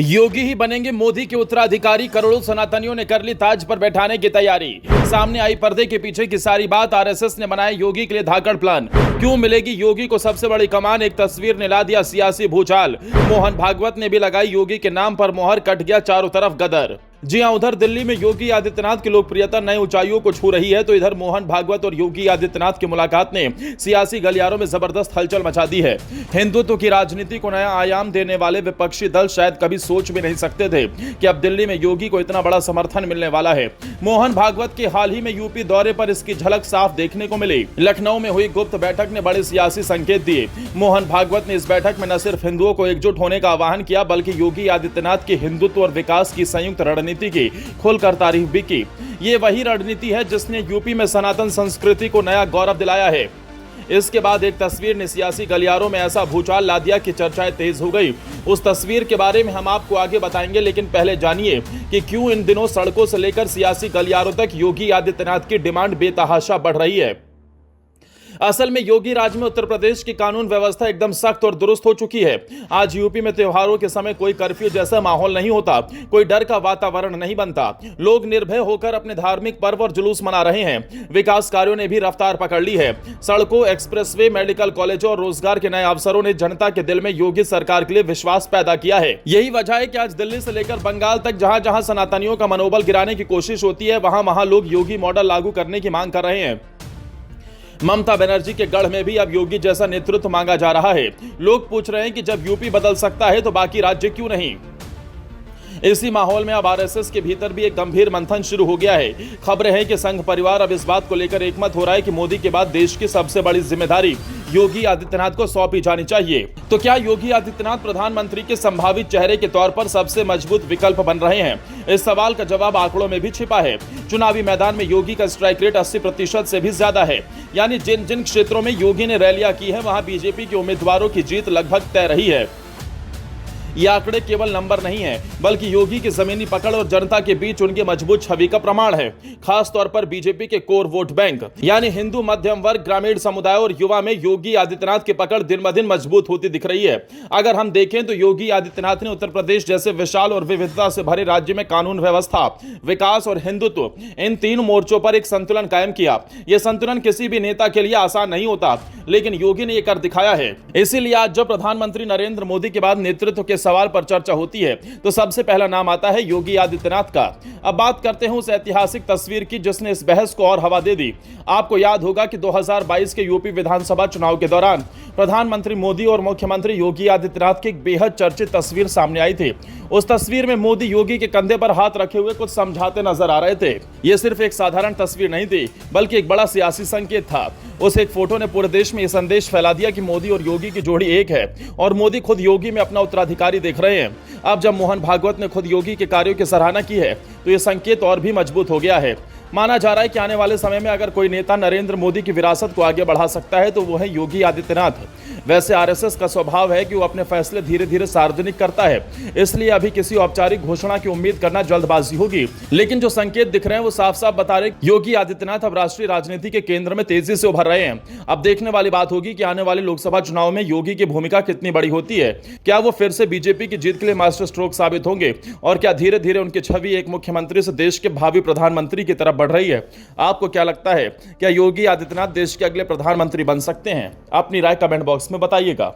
योगी ही बनेंगे मोदी के उत्तराधिकारी, करोड़ों सनातनियों ने कर ली ताज पर बैठाने की तैयारी। सामने आई पर्दे के पीछे की सारी बात। आरएसएस ने बनाया योगी के लिए धाकड़ प्लान। क्यों मिलेगी योगी को सबसे बड़ी कमान? एक तस्वीर ने ला दिया सियासी भूचाल। मोहन भागवत ने भी लगाई योगी के नाम पर मोहर, कट गया चारों तरफ गदर। जी हां, उधर दिल्ली में योगी आदित्यनाथ की लोकप्रियता नई ऊंचाइयों को छू रही है, तो इधर मोहन भागवत और योगी आदित्यनाथ की मुलाकात ने सियासी गलियारों में जबरदस्त हलचल मचा दी है। हिंदुत्व की राजनीति को नया आयाम देने वाले विपक्षी दल शायद कभी सोच भी नहीं सकते थे कि अब दिल्ली में योगी को इतना बड़ा समर्थन मिलने वाला है। मोहन भागवत के हाल ही में यूपी दौरे पर इसकी झलक साफ देखने को मिली। लखनऊ में हुई गुप्त बैठक ने बड़े सियासी संकेत दिए। मोहन भागवत ने इस बैठक में न सिर्फ हिंदुओं को एकजुट होने का आह्वान किया, बल्कि योगी आदित्यनाथ की हिंदुत्व और विकास की संयुक्त रणनीति की खोलकर तारीफ भी की। ये वही रणनीति है जिसने यूपी में सनातन संस्कृति को नया गौरव दिलाया है। इसके बाद एक तस्वीर ने सियासी गलियारों में ऐसा भूचाल ला दिया कि चर्चाएं तेज हो गई। उस तस्वीर के बारे में हम आपको आगे बताएंगे, लेकिन पहले जानिए कि क्यों इन दिनों सड़कों से लेकर सियासी गलियारों तक योगी आदित्यनाथ की डिमांड बेतहाशा बढ़ रही है। असल में योगी राज में उत्तर प्रदेश की कानून व्यवस्था एकदम सख्त और दुरुस्त हो चुकी है। आज यूपी में त्योहारों के समय कोई कर्फ्यू जैसा माहौल नहीं होता, कोई डर का वातावरण नहीं बनता। लोग निर्भय होकर अपने धार्मिक पर्व और जुलूस मना रहे हैं। विकास कार्यों ने भी रफ्तार पकड़ ली है। सड़कों, एक्सप्रेसवे, मेडिकल कॉलेजों और रोजगार के नए अवसरों ने जनता के दिल में योगी सरकार के लिए विश्वास पैदा किया है। यही वजह है कि आज दिल्ली से लेकर बंगाल तक जहां जहां सनातनियों का मनोबल गिराने की कोशिश होती है, वहां लोग योगी मॉडल लागू करने की मांग कर रहे हैं। ममता बनर्जी के गढ़ में भी अब योगी जैसा नेतृत्व मांगा जा रहा है। लोग पूछ रहे हैं कि जब यूपी बदल सकता है तो बाकी राज्य क्यों नहीं। इसी माहौल में अब आरएसएस के भीतर भी एक गंभीर मंथन शुरू हो गया है। खबरें हैं कि संघ परिवार अब इस बात को लेकर एकमत हो रहा है कि मोदी के बाद देश की सबसे बड़ी जिम्मेदारी योगी आदित्यनाथ को सौंपी जानी चाहिए। तो क्या योगी आदित्यनाथ प्रधानमंत्री के संभावित चेहरे के तौर पर सबसे मजबूत विकल्प बन रहे हैं? इस सवाल का जवाब आंकड़ों में भी छिपा है। चुनावी मैदान में योगी का स्ट्राइक रेट 80% से भी ज्यादा है। यानी जिन जिन क्षेत्रों में योगी ने रैलियां की है, वहां बीजेपी के उम्मीदवारों की जीत लगभग तय रही है। ये आंकड़े केवल नंबर नहीं है, बल्कि योगी की जमीनी पकड़ और जनता के बीच उनकी मजबूत छवि का प्रमाण है। खास तौर पर बीजेपी के कोर वोट बैंक यानी हिंदू मध्यम वर्ग, ग्रामीण समुदाय और युवा में योगी आदित्यनाथ की पकड़ दिन ब दिन मजबूत होती दिख रही है। अगर हम देखें तो योगी आदित्यनाथ ने उत्तर प्रदेश जैसे विशाल और विविधता से भरे राज्य में कानून व्यवस्था, विकास और हिंदुत्व, इन तीन मोर्चों पर एक संतुलन कायम किया। यह संतुलन किसी भी नेता के लिए आसान नहीं होता, लेकिन योगी ने यह कर दिखाया है। इसीलिए आज जब प्रधानमंत्री नरेंद्र मोदी के बाद नेतृत्व के सवाल पर चर्चा होती है, तो सबसे पहला नाम आता है योगी आदित्यनाथ का। अब बात करते हैं उस ऐतिहासिक तस्वीर की जिसने इस बहस को और हवा दे दी। आपको याद होगा कि 2022 के यूपी विधानसभा चुनाव के दौरान प्रधानमंत्री मोदी और मुख्यमंत्री योगी आदित्यनाथ की एक बेहद चर्चित तस्वीर सामने आई थी। उस तस्वीर में मोदी योगी के कंधे पर हाथ रखे हुए कुछ समझाते नजर आ रहे थे। यह सिर्फ एक साधारण तस्वीर नहीं थी, बल्कि एक बड़ा सियासी संकेत था। उस एक फोटो ने पूरे देश में यह संदेश फैला दिया कि मोदी और योगी की जोड़ी एक है और मोदी खुद योगी में अपना उत्तराधिकारी देख रहे हैं। अब जब मोहन भागवत ने खुद योगी के कार्यों की सराहना की है, तो यह संकेत और भी मजबूत हो गया है। माना जा रहा है कि आने वाले समय में अगर कोई नेता नरेंद्र मोदी की विरासत को आगे बढ़ा सकता है तो वो है योगी आदित्यनाथ। वैसे आरएसएस का स्वभाव है कि वो अपने फैसले धीरे धीरे सार्वजनिक करता है, इसलिए अभी किसी औपचारिक घोषणा की उम्मीद करना जल्दबाजी होगी। लेकिन जो संकेत दिख रहे हैं वो साफ साफ बता रहे योगी आदित्यनाथ अब राष्ट्रीय राजनीति के केंद्र में तेजी से उभर रहे हैं। अब देखने वाली बात होगी कि आने वाले लोकसभा चुनाव में योगी की भूमिका कितनी बड़ी होती है। क्या वो फिर से बीजेपी की जीत के लिए मास्टर स्ट्रोक साबित होंगे, और क्या धीरे धीरे उनकी छवि एक मुख्यमंत्री से देश के भावी प्रधानमंत्री की तरफ बढ़ रही है? आपको क्या लगता है, क्या योगी आदित्यनाथ देश के अगले प्रधानमंत्री बन सकते हैं? अपनी राय कमेंट बॉक्स में बताइएगा।